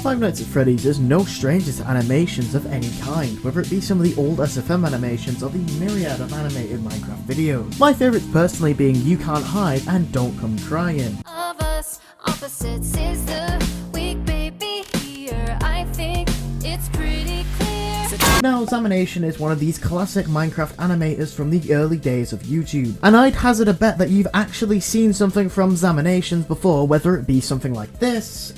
Five Nights at Freddy's is no stranger to animations of any kind, whether it be some of the old SFM animations or the myriad of animated Minecraft videos. My favourites personally being You Can't Hide and Don't Come Crying. Of us, opposites is the weak baby here. I think it's pretty clear. Now, Zamination is one of these classic Minecraft animators from the early days of YouTube, and I'd hazard a bet that you've actually seen something from Zaminations before, whether it be something like this,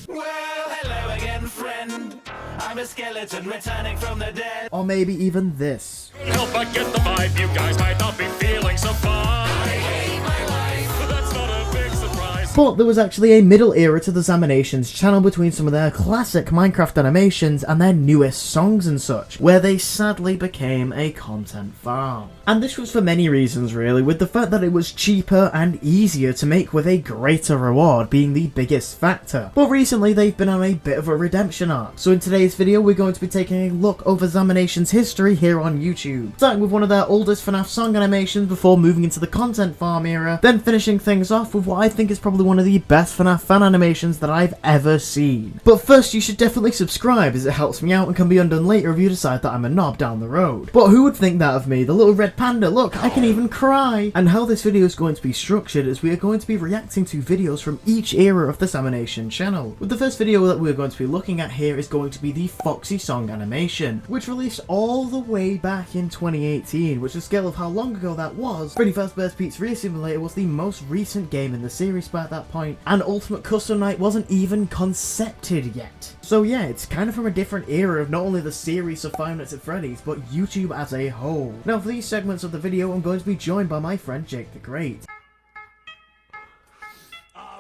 Hello again, friend. I'm a skeleton returning from the dead. or maybe even this. Help but get the vibe, you guys might not be feeling so fine. I hate my life. That's not a big surprise. But there was actually a middle era to the Zaminations channel between some of their classic Minecraft animations and their newest songs and such, where they sadly became a content farm. And this was for many reasons really, with the fact that it was cheaper and easier to make with a greater reward being the biggest factor. But recently they've been on a bit of a redemption arc, so in today's video we're going to be taking a look over Zamination's history here on YouTube, starting with one of their oldest FNAF song animations before moving into the content farm era, then finishing things off with what I think is probably one of the best FNAF fan animations that I've ever seen. But first you should definitely subscribe as it helps me out and can be undone later if you decide that I'm a knob down the road. But who would think that of me? The little red panda, look, I can even cry! And how this video is going to be structured is we are going to be reacting to videos from each era of the Zamination channel. With the first video that we're going to be looking at here is going to be the Foxy song animation, which released all the way back in 2018, which, to scale of how long ago that was, Freddy Fazbear's Pizzeria Simulator was the most recent game in the series by that point, and Ultimate Custom Night wasn't even concepted yet. So yeah, it's kind of from a different era of not only the series of Five Nights at Freddy's, but YouTube as a whole. Now for these segments of the video, I'm going to be joined by my friend Jake the Great.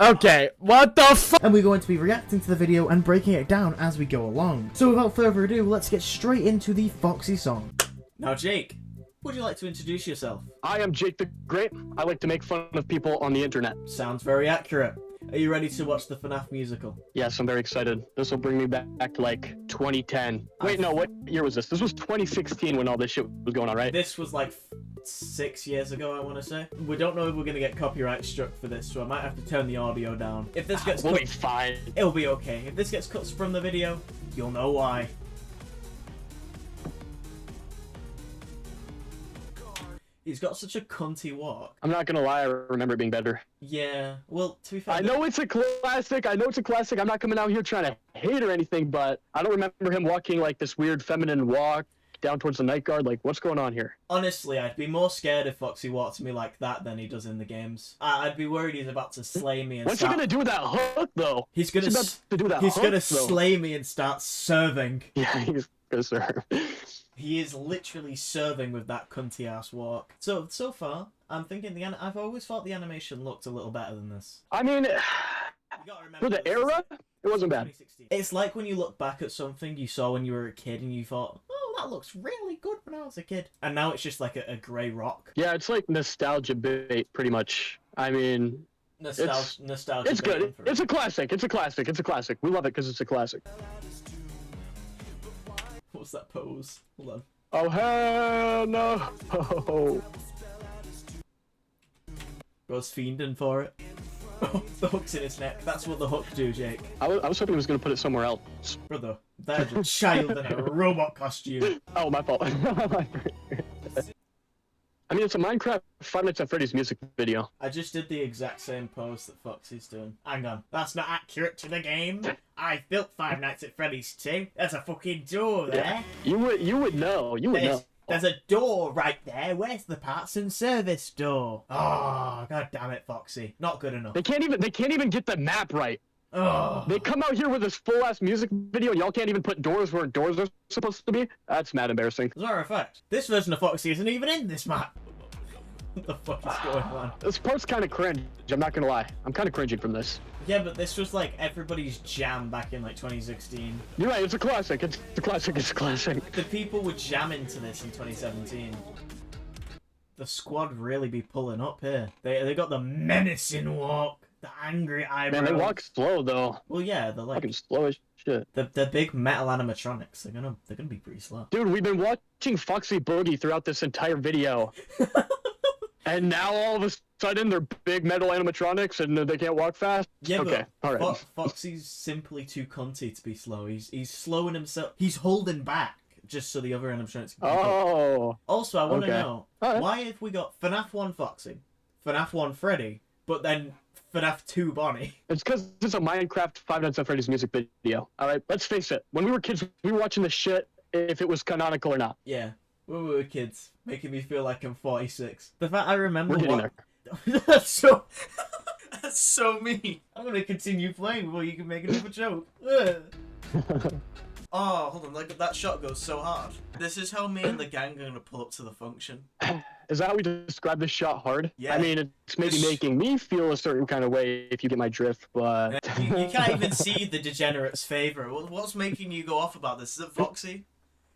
Okay, what the fuck? And we're going to be reacting to the video and breaking it down as we go along. So without further ado, let's get straight into the Foxy song. Now, Jake, would you like to introduce yourself? I am Jake the Great. I like to make fun of people on the internet. Sounds very accurate. Are you ready to watch the FNAF musical? Yes, I'm very excited. This will bring me back to like 2010. Wait, no, what year was this? This was 2016 when all this shit was going on, right? This was like 6 years ago, I want to say. We don't know if we're going to get copyright struck for this, so I might have to turn the audio down. If this gets We'll cut, be fine. it'll be okay. If this gets cut from the video, you'll know why. He's got such a cunty walk. I'm not gonna lie, I remember it being better. Yeah, well, to be fair... I know it's a classic, I'm not coming out here trying to hate or anything, but I don't remember him walking like this weird feminine walk down towards the night guard. Like, what's going on here? Honestly, I'd be more scared if Foxy walked to me like that than he does in the games. I'd be worried he's about to slay me and What's he gonna do with that hook, though? He's gonna What's he about to do with that he's hook, gonna though? slay me and start serving. Yeah, he's gonna serve. He is literally serving with that cunty ass walk. So far, I'm thinking I've always thought the animation looked a little better than this. I mean, You gotta remember for the era, it wasn't bad. 2016. It's like when you look back at something you saw when you were a kid and you thought, oh, that looks really good when I was a kid. And now it's just like a grey rock. Yeah, it's like nostalgia bait, pretty much. I mean, Nostalgia. it's good. It's a classic. It's a classic. It's a classic. We love it because it's a classic. What's that pose? Hold on. Oh, hell no. Oh. Bro's fiending for it. Oh, the hook's in his neck. That's what the hook do, Jake. I was hoping he was going to put it somewhere else. Brother, there's a child in a robot costume. Oh, my fault. I mean, it's a Minecraft Five Nights at Freddy's music video. I just did the exact same pose that Foxy's doing. Hang on. That's not accurate to the game. I built Five Nights at Freddy's too. There's a fucking door there. You would know. You would know. There's a door right there. Where's the parts and service door? Oh, god damn it, Foxy. Not good enough. They can't even get the map right. Oh. They come out here with this full ass music video and y'all can't even put doors where doors are supposed to be? That's mad embarrassing. As a matter of fact, this version of Foxy isn't even in this map. What the fuck is going on? This part's kind of cringe, I'm not gonna lie. I'm kind of cringing from this. Yeah, but this was like everybody's jam back in like 2016. You're right, it's a classic. It's a classic. It's a classic. The people would jam into this in 2017. The squad really be pulling up here. They got the menacing walk, the angry eyebrows. Man, they walk slow though. Well, yeah, they're like Fucking slow as shit. the big metal animatronics. They're gonna be pretty slow. Dude, we've been watching Foxy Boogie throughout this entire video. And now all of a sudden they're big metal animatronics and they can't walk fast? Yeah, okay, but alright. Foxy's simply too cunty to be slow. He's slowing himself. He's holding back just so the other animatronics can keep up. Oh. Also, I want to Okay. know, Alright. why if we got FNAF 1 Foxy, FNAF 1 Freddy, but then FNAF 2 Bonnie? It's because it's a Minecraft Five Nights at Freddy's music video. Alright, let's face it. When we were kids, we were watching this shit if it was canonical or not. Yeah, when we were kids, making me feel like I'm 46. The fact I remember We're getting what... That's so... That's so mean. I'm gonna continue playing before you can make another joke. Ugh. Oh, hold on, like that shot goes so hard. This is how me and the gang are gonna pull up to the function. Is that how we describe this shot hard? Yeah. I mean, it's maybe making me feel a certain kind of way if you get my drift, but... You can't even see the degenerate's favour. What's making you go off about this? Is it Foxy?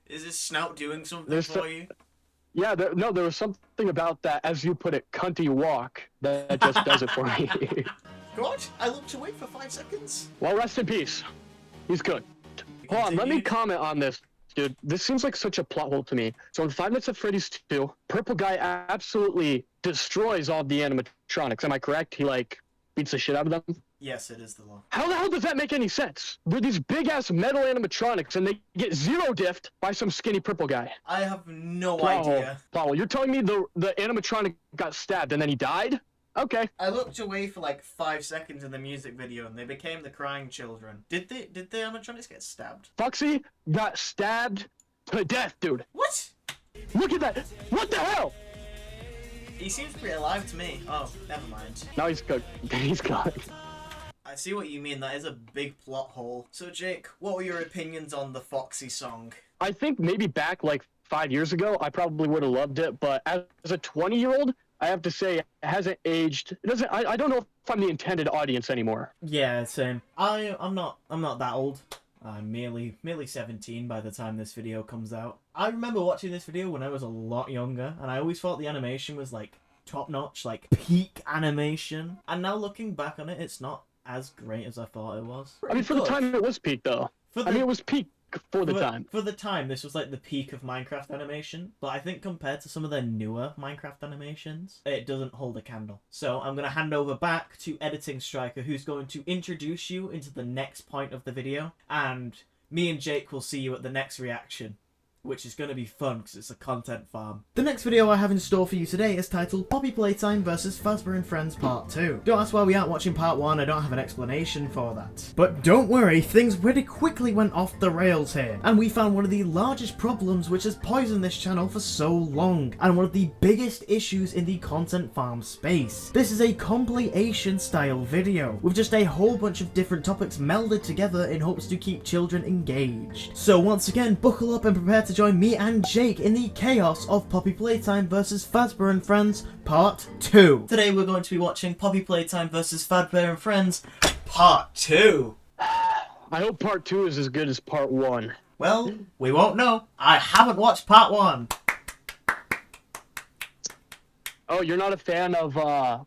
Is his snout doing something for you? Yeah, there was something about that, as you put it, cunty walk, that just does it for me. God, I looked away for 5 seconds. Well, rest in peace. He's good. Hold on, let me comment on this, dude. This seems like such a plot hole to me. So in Five Nights at Freddy's 2, Purple Guy absolutely destroys all the animatronics. Am I correct? He, like, beats the shit out of them? Yes, it is the law. How the hell does that make any sense? They're these big-ass metal animatronics, and they get zero diffed by some skinny purple guy. I have no Plot hole. idea. Plot hole. You're telling me the animatronic got stabbed and then he died? Okay. I looked away for like 5 seconds in the music video and they became the crying children. Did the animatronics get stabbed? Foxy got stabbed to death, dude. What? Look at that. What the hell? He seems pretty alive to me. Oh, never mind. Now he's cooked. He's gone. I see what you mean. That is a big plot hole. So, Jake, what were your opinions on the Foxy song? I think maybe back like 5 years ago, I probably would have loved it, but as a 20-year-old, I have to say it hasn't aged. It doesn't. I don't know if I'm the intended audience anymore. Yeah, same. I'm not that old. I'm merely 17 by the time this video comes out. I remember watching this video when I was a lot younger, and I always thought the animation was like top notch, like peak animation. And now looking back on it, it's not as great as I thought it was. I mean, for the time, it was peak though. I mean, it was peak for the time. For the time, this was like the peak of Minecraft animation. But I think compared to some of their newer Minecraft animations, it doesn't hold a candle. So I'm going to hand over back to Editing Striker, who's going to introduce you into the next point of the video. And me and Jake will see you at the next reaction, which is going to be fun because it's a content farm. The next video I have in store for you today is titled Poppy Playtime vs Fazbear and Friends Part 2. Don't ask why we aren't watching Part 1, I don't have an explanation for that. But don't worry, things really quickly went off the rails here, and we found one of the largest problems which has poisoned this channel for so long, and one of the biggest issues in the content farm space. This is a compilation style video, with just a whole bunch of different topics melded together in hopes to keep children engaged. So once again, buckle up and prepare to join me and Jake in the chaos of Poppy Playtime vs Fazbear and Friends Part 2. Today we're going to be watching Poppy Playtime vs Fazbear and Friends Part 2. I hope Part 2 is as good as Part 1. Well, we won't know. I haven't watched Part 1. Oh, you're not a fan of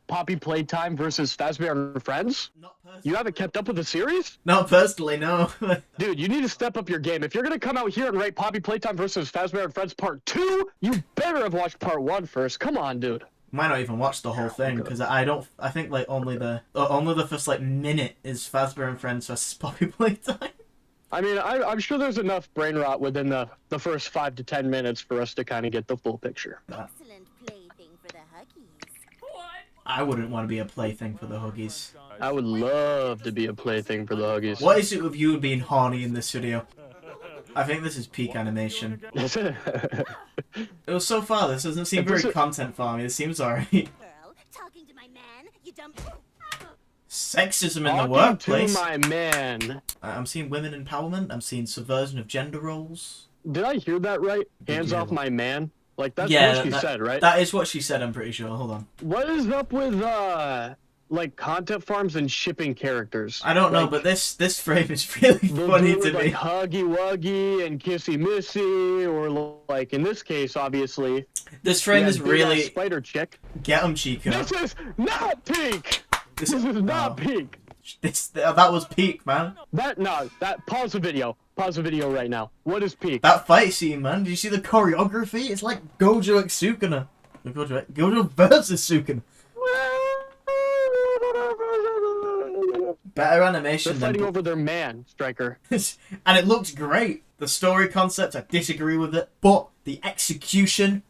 Poppy Playtime versus Fazbear and Friends? Not personally. You haven't kept up with the series? Not personally, no. Dude, you need to step up your game. If you're gonna come out here and rate Poppy Playtime versus Fazbear and Friends Part 2, you better have watched Part 1 first. Come on, dude. Might not even watch the whole thing because I think like only the first like minute is Fazbear and Friends versus Poppy Playtime. I mean, I'm sure there's enough brain rot within the first 5 to 10 minutes for us to kind of get the full picture. Excellent plaything for the Huggies. I wouldn't want to be a plaything for the Huggies. I would love to be a plaything for the Huggies. What is it with you being horny in this video? I think this is peak animation. It was so far, this doesn't seem very content farmy. It seems alright. Girl, talking to my man, you dumb... Sexism in the Talking workplace. to my man. I'm seeing women empowerment. I'm seeing subversion of gender roles. Did I hear that right? Hands you? off my man? Like, that's Yeah, what she said, right? That is what she said, I'm pretty sure. Hold on. What is up with, like, content farms and shipping characters? I don't know, Like, but this frame is really they'll funny do it to with, me. like, Huggy Wuggy and Kissy Missy, or, like, in this case, obviously... This frame is really... Spider chick. Get 'em, Chico. This is not pink! This is not pink! That was peak, man. Pause the video. Pause the video right now. What is peak? That fight scene, man. Did you see the choreography? It's like Gojo X Sukuna. Go to versus Sukin. Better They're animation fighting than... over their man, Striker. And it looks great. The story concept, I disagree with it. But the execution...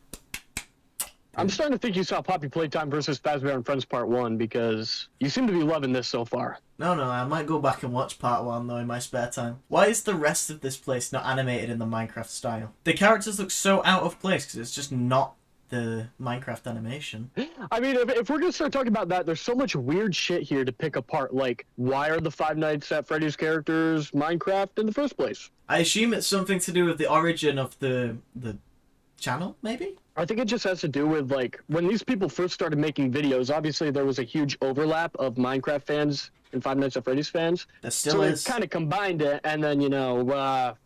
I'm starting to think you saw Poppy Playtime versus Fazbear and Friends Part 1 because you seem to be loving this so far. No, I might go back and watch part 1 though in my spare time. Why is the rest of this place not animated in the Minecraft style? The characters look so out of place because it's just not the Minecraft animation. I mean, if we're gonna start talking about that, there's so much weird shit here to pick apart. Like, why are the Five Nights at Freddy's characters Minecraft in the first place? I assume it's something to do with the origin of the channel, maybe? I think it just has to do with, like, when these people first started making videos, obviously there was a huge overlap of Minecraft fans and Five Nights at Freddy's fans. There still So is. it kind of combined it, and then,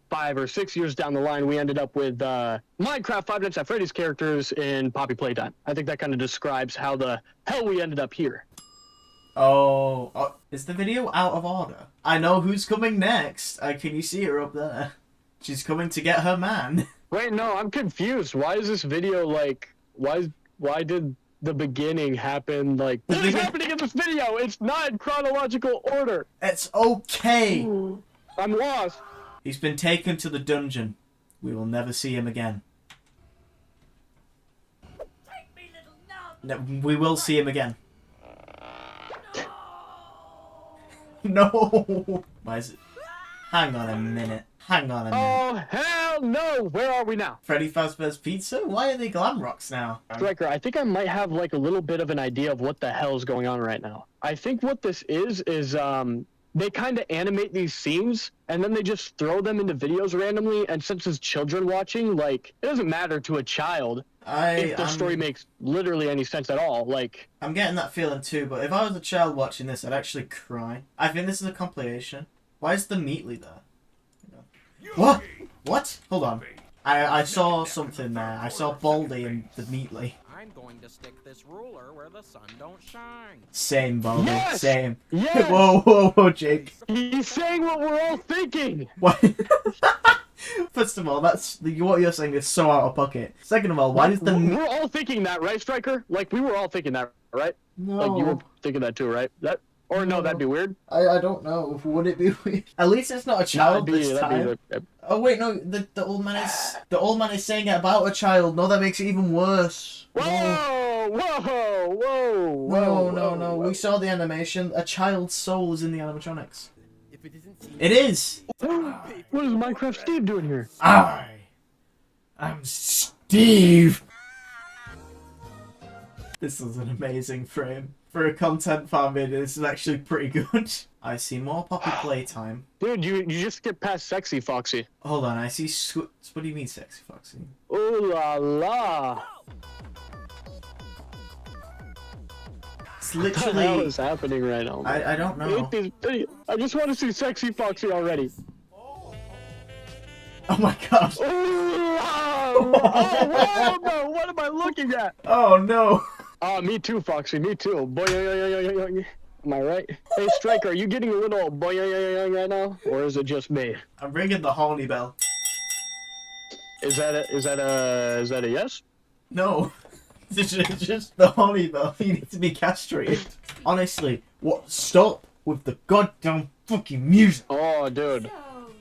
5 or 6 years down the line, we ended up with Minecraft Five Nights at Freddy's characters in Poppy Playtime. I think that kind of describes how the hell we ended up here. Oh, is the video out of order? I know who's coming next. Can you see her up there? She's coming to get her man. Wait, no, I'm confused. Why is this video, like, why did the beginning happen, like, what is happening in this video? It's not in chronological order. It's okay. I'm lost. He's been taken to the dungeon. We will never see him again. No, we will see him again. No. Why is it? Hang on a minute. Oh, hell no! Where are we now? Freddy Fazbear's Pizza? Why are they glam rocks now? Striker, I think I might have, like, a little bit of an idea of what the hell is going on right now. I think what this is they kind of animate these scenes, and then they just throw them into videos randomly, and since it's children watching, like, it doesn't matter to a child if the story makes literally any sense at all. Like, I'm getting that feeling too, but if I was a child watching this, I'd actually cry. I think this is a compilation. Why is the Meatly there? What? What? Hold on. I saw something there. I saw Baldy and the Meatly. I'm going to stick this ruler where the sun don't shine. Same, Baldy. Yes! Same. yes! Whoa, Jake. He's saying what we're all thinking! What? First of all, what you're saying is so out of pocket. Second of all, why does the... We're all thinking that, right, Striker? Like, we were all thinking that, right? No. Like, you were thinking that too, right? Or no, that'd be weird. I don't know. Would it be weird? At least it's not a child this time. Oh wait, no. The old man is saying it about a child. No, that makes it even worse. Whoa! No. We saw the animation. A child's soul is in the animatronics. It is. What is Minecraft Steve doing here? I'm Steve. This is an amazing frame. For a content farm video, this is actually pretty good. I see more Poppy Playtime. Dude, you just skipped past Sexy Foxy. Hold on, I see what do you mean, Sexy Foxy? Ooh la la! It's What the hell literally... is happening right now? Man? I don't know. I just want to see Sexy Foxy already. Oh my god. Ooh, oh, no, what am I looking at? Oh no. Me too, Foxy, me too. Boy, am I right? Hey, Striker, are you getting a little boy right now? Or is it just me? I'm ringing the horny bell. Is that a yes? No. It's just the horny bell. You need to be castrated. Honestly, stop with the goddamn fucking music. Oh, dude.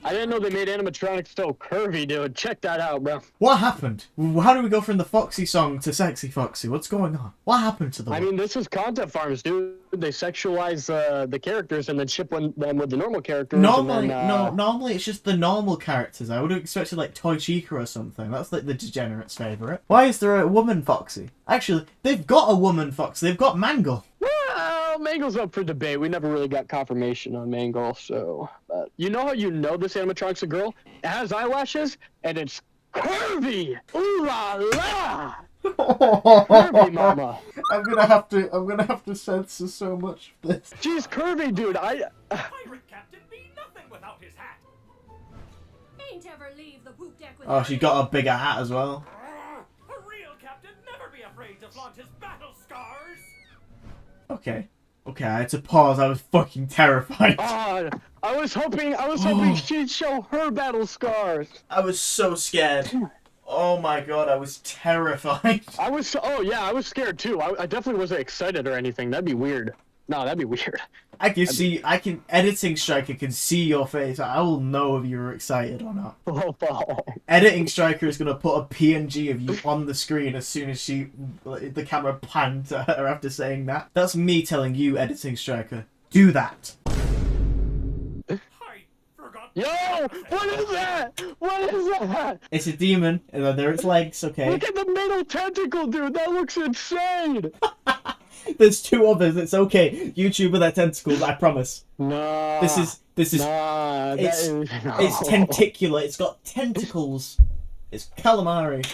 I didn't know they made animatronics so curvy, dude. Check that out, bro. What happened? How do we go from the Foxy song to Sexy Foxy? What's going on? What happened to the... I mean, this is content farms, dude. They sexualize the characters and then ship them with the normal characters. Normally, and then, no, normally it's just the normal characters. I would have expected like Toy Chica or something. That's like the degenerate's favourite. Why is there a woman Foxy? Actually, they've got a woman Foxy. They've got Mangle. Well, Mangle's up for debate. We never really got confirmation on Mangle, so... But you know how you know this animatronic's a girl? It has eyelashes, and it's curvy! Ooh la la! Curvy, mama. I'm gonna have to censor so much of this. She's curvy, dude. Pirate Captain be nothing without his hat. Ain't ever leave the poop deck Oh, she got a bigger hat as well. A real captain never be afraid to flaunt his battle scars. Okay, I had to pause. I was fucking terrified. I was hoping she'd show her battle scars. I was so scared. Oh my god, I was terrified. I was scared too. I definitely wasn't excited or anything. That'd be weird. No, that'd be weird. Editing Striker can see your face. I will know if you're excited or not. Oh. Editing Striker is going to put a PNG of you on the screen as soon as the camera pans to her after saying that. That's me telling you, Editing Striker, do that. Yo, what is that? What is that? It's a demon, and there are its legs, okay? Look at the middle tentacle, dude. That looks insane. There's two others, it's okay. YouTube with their tentacles, I promise. Nah. This is Nah, it's tenticular, it's got tentacles. It's calamari.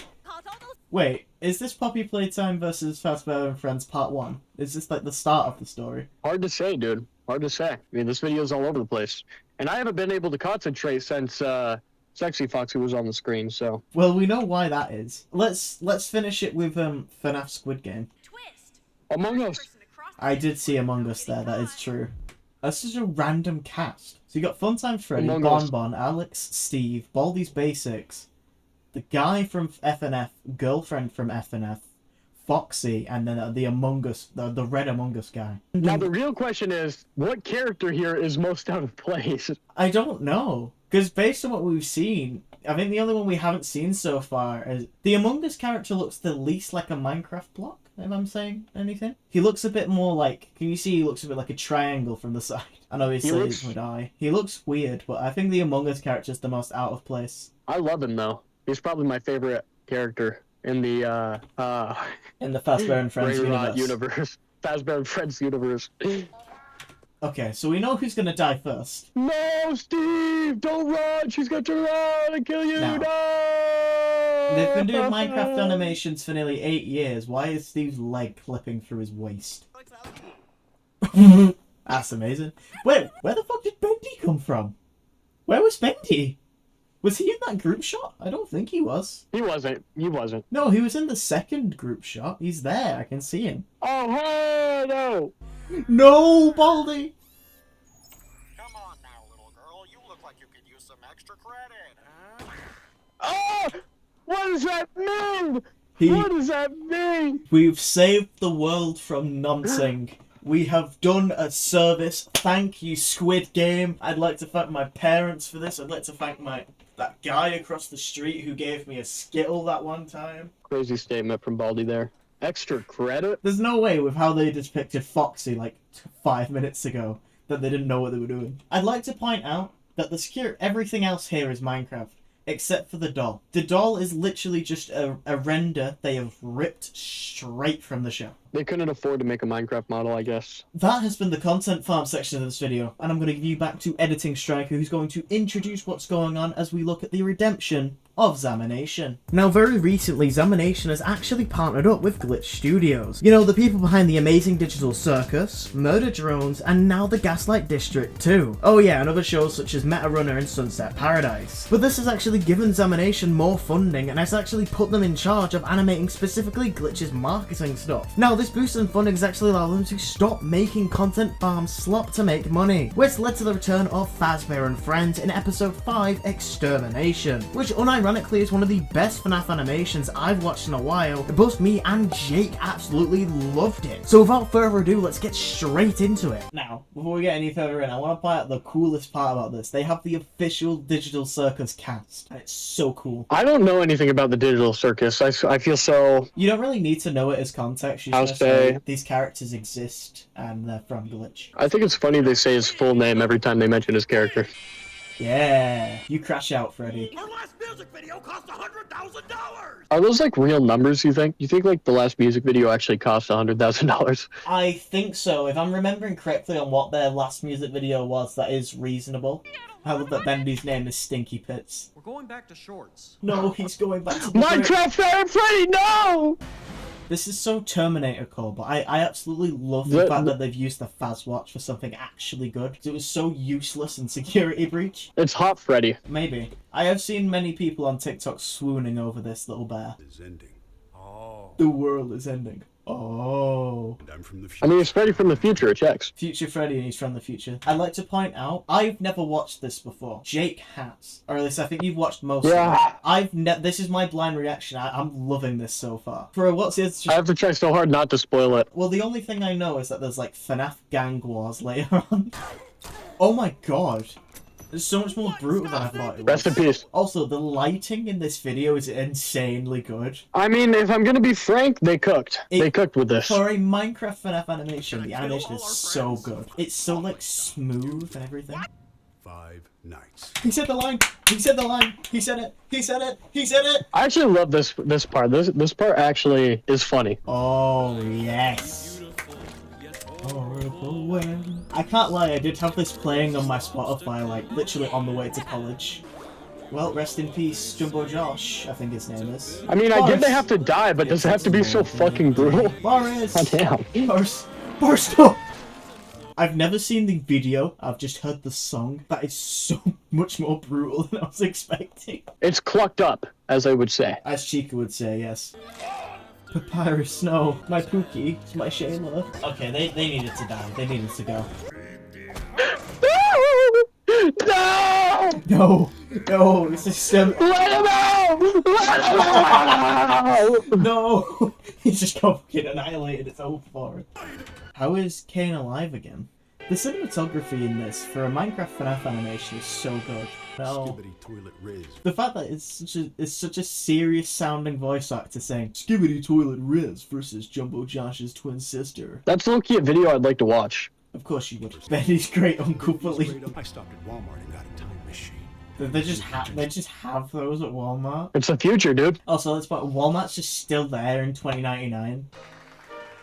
Wait, is this Poppy Playtime versus Fazbear and Friends Part 1? Is this like the start of the story? Hard to say, dude. Hard to say. I mean, this video's all over the place. And I haven't been able to concentrate since Sexy Foxy was on the screen, so. Well, we know why that is. Let's finish it with FNAF Squid Game. Among Us. I did see Among Us there, that is true. That's just a random cast. So you got Funtime Freddy, Among Us. Bonbon, Alex, Steve, Baldi's Basics, the guy from FNF, girlfriend from FNF, Foxy, and then the Among Us, the red Among Us guy. Now the real question is, what character here is most out of place? I don't know. Because based on what we've seen, I think the only one we haven't seen so far is... The Among Us character looks the least like a Minecraft block, if I'm saying anything. He looks a bit more like... Can you see he looks a bit like a triangle from the side? And obviously it's with eye. He looks weird, but I think the Among Us character is the most out of place. I love him, though. He's probably my favorite character in the, In the Fazbear and Friends universe. Fazbear and Friends universe. Okay, so we know who's gonna die first. No, Steve! Don't run! She's going to run and kill you! No. No! They've been doing Minecraft animations for nearly 8 years. Why is Steve's leg clipping through his waist? That's amazing. Wait, where the fuck did Bendy come from? Where was Bendy? Was he in that group shot? I don't think he was. He wasn't. He wasn't. No, he was in the second group shot. He's there. I can see him. Oh, hey, no! No, Baldy! Come on now, little girl. You look like you could use some extra credit. Oh! What does that mean? He- What does that mean? We've saved the world from noncing. We have done a service. Thank you, Squid Game. I'd like to thank my parents for this. I'd like to thank that guy across the street who gave me a Skittle that one time. Crazy statement from Baldy there. Extra credit? There's no way with how they depicted Foxy like 5 minutes ago that they didn't know what they were doing. I'd like to point out that everything else here is Minecraft, except for the doll. The doll is literally just a render they have ripped straight from the show. They couldn't afford to make a Minecraft model, I guess. That has been the content farm section of this video, and I'm going to give you back to Editing Striker, who's going to introduce what's going on as we look at the redemption of Zamination. Now, very recently, Zamination has actually partnered up with Glitch Studios. You know, the people behind the amazing Digital Circus, Murder Drones, and now the Gaslight District too. Oh yeah, and other shows such as Meta Runner and Sunset Paradise. But this has actually given Zamination more funding and has actually put them in charge of animating specifically Glitch's marketing stuff. Now, this boost in funding has actually allowed them to stop making content farm slop to make money, which led to the return of Fazbear and Friends in episode 5, Extermination, which unironically is one of the best FNAF animations I've watched in a while. Both me and Jake absolutely loved it. So without further ado, let's get straight into it. Now, before we get any further in, I want to point out the coolest part about this. They have the official Digital Circus cast, and it's so cool. I don't know anything about the Digital Circus. I feel so... You don't really need to know it as context. You just say these characters exist and they're from Glitch. I think it's funny they say his full name every time they mention his character. Yeah, you crash out, Freddy. Our last music video cost $100,000! Are those like real numbers, you think? You think like the last music video actually cost $100,000? I think so. If I'm remembering correctly on what their last music video was, that is reasonable. I love that Bendy's name is Stinky Pits. We're going back to shorts. No, he's going back to the Minecraft Freddy, no! This is so Terminator Core, but I absolutely love the fact that they've used the Faz Watch for something actually good. It was so useless in Security Breach. It's Hot Freddy. Maybe. I have seen many people on TikTok swooning over this little bear. Is ending. The world is ending. Oh. I'm from the I mean, it's Freddy from the future. It checks. Future Freddy and he's from the future. I'd like to point out, I've never watched this before. Jake has. Or at least I think you've watched most of it. This is my blind reaction. I'm loving this so far. For what's it? I have to try so hard not to spoil it. Well, the only thing I know is that there's like FNAF gang wars later on. Oh my god. It's so much more brutal than I thought it was. Rest in peace. Also, the lighting in this video is insanely good. I mean, if I'm gonna be frank, they cooked. They cooked with this. For a Minecraft FNAF animation, the animation is so good. It's so, like, smooth and everything. 5 nights. He said the line! He said the line! He said it! He said it! He said it! I actually love this part. This part actually is funny. Oh, yes. I can't lie, I did have this playing on my Spotify, like, literally on the way to college. Well, rest in peace, Jumbo Josh, I think his name is. I mean, I get they have to die, but does it have to be so fucking brutal? Boris! God damn. Boris, stop! I've never seen the video, I've just heard the song. That is so much more brutal than I was expecting. It's clucked up, as I would say. As Chica would say, yes. Papyrus Snow, my Pookie, my Shayla. Okay, they needed to die. They needed to go. No! No! No! This is so... Let him out! Let him out! No! He's just got fucking annihilated. It's over for him. How is Kane alive again? The cinematography in this, for a Minecraft FNAF animation, is so good. No. Toilet Riz. The fact that it's such a serious sounding voice actor saying Skibidi Toilet Riz versus Jumbo Josh's twin sister. That's low-key a video I'd like to watch. Of course you would. Benny's great Uncle Philippe. I stopped at Walmart and got a time machine. They just have those at Walmart. It's the future, dude. Also, let's point Walmart's just still there in 2099.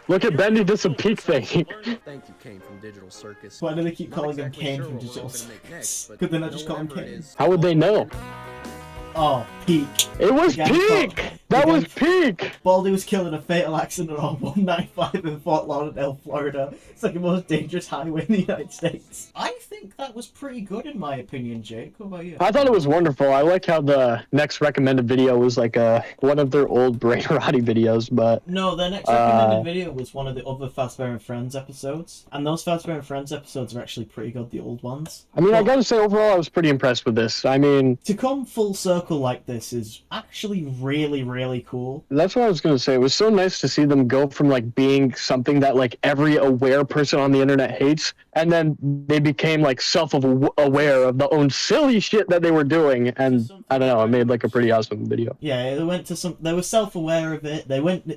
Look at Bendy did some peak thing. Thank you, Kane from Digital Circus. Why do they keep calling him exactly Kane sure from what we're Digital hoping to make Circus? next, but Could they not just you call know, him whatever it Kane? is. How would they know? Oh, peak. It was Again, peak! That was peak! Baldy was killed in a fatal accident on 195 in Fort Lauderdale, Florida. It's like the most dangerous highway in the United States. I think that was pretty good in my opinion, Jake. What about you? I thought it was wonderful. I like how the next recommended video was like one of their old Brain Rotty videos, but... No, their next recommended video was one of the other Fazbear and Friends episodes. And those Fazbear and Friends episodes are actually pretty good, the old ones. I mean, I gotta say, overall, I was pretty impressed with this. I mean... To come full circle like this is actually really, really cool. That's what I was gonna say. It was so nice to see them go from, like, being something that, like, every aware person on the internet hates, and then they became, like, self-aware of the own silly shit that they were doing, and, I don't know, it made, like, a pretty awesome video. Yeah, they were self-aware of it.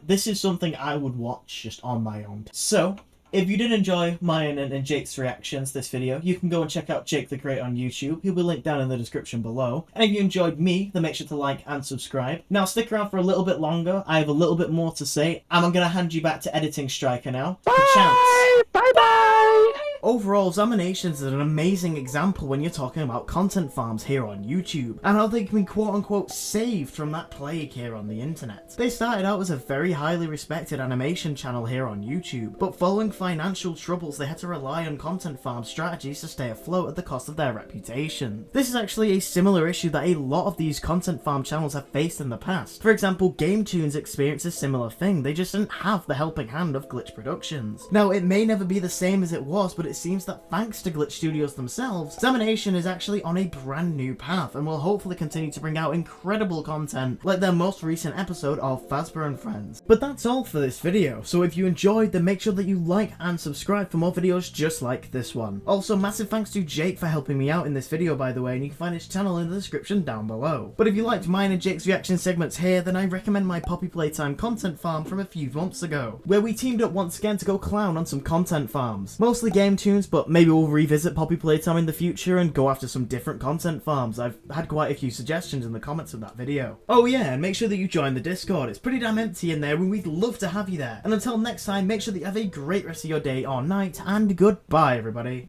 This is something I would watch just on my own. So, if you did enjoy mine and Jake's reactions to this video, you can go and check out Jake the Creator on YouTube. He'll be linked down in the description below. And if you enjoyed me, then make sure to like and subscribe. Now stick around for a little bit longer. I have a little bit more to say. And I'm going to hand you back to Editing Striker now. Bye! Bye-bye! Overall, Zaminations is an amazing example when you're talking about content farms here on YouTube, and how they can be quote-unquote saved from that plague here on the internet. They started out as a very highly respected animation channel here on YouTube, but following financial troubles they had to rely on content farm strategies to stay afloat at the cost of their reputation. This is actually a similar issue that a lot of these content farm channels have faced in the past. For example, GameToons experienced a similar thing, they just didn't have the helping hand of Glitch Productions. Now, it may never be the same as it was, but it seems that thanks to Glitch Studios themselves, Zamination is actually on a brand new path and will hopefully continue to bring out incredible content like their most recent episode of Fazbear and Friends. But that's all for this video, so if you enjoyed, then make sure that you like and subscribe for more videos just like this one. Also, massive thanks to Jake for helping me out in this video, by the way, and you can find his channel in the description down below. But if you liked mine and Jake's reaction segments here, then I recommend my Poppy Playtime content farm from a few months ago, where we teamed up once again to go clown on some content farms. Mostly GameToons, but maybe we'll revisit Poppy Playtime in the future and go after some different content farms. I've had quite a few suggestions in the comments of that video. Oh yeah, and make sure that you join the Discord. It's pretty damn empty in there and we'd love to have you there. And until next time, make sure that you have a great rest of your day or night, and goodbye everybody.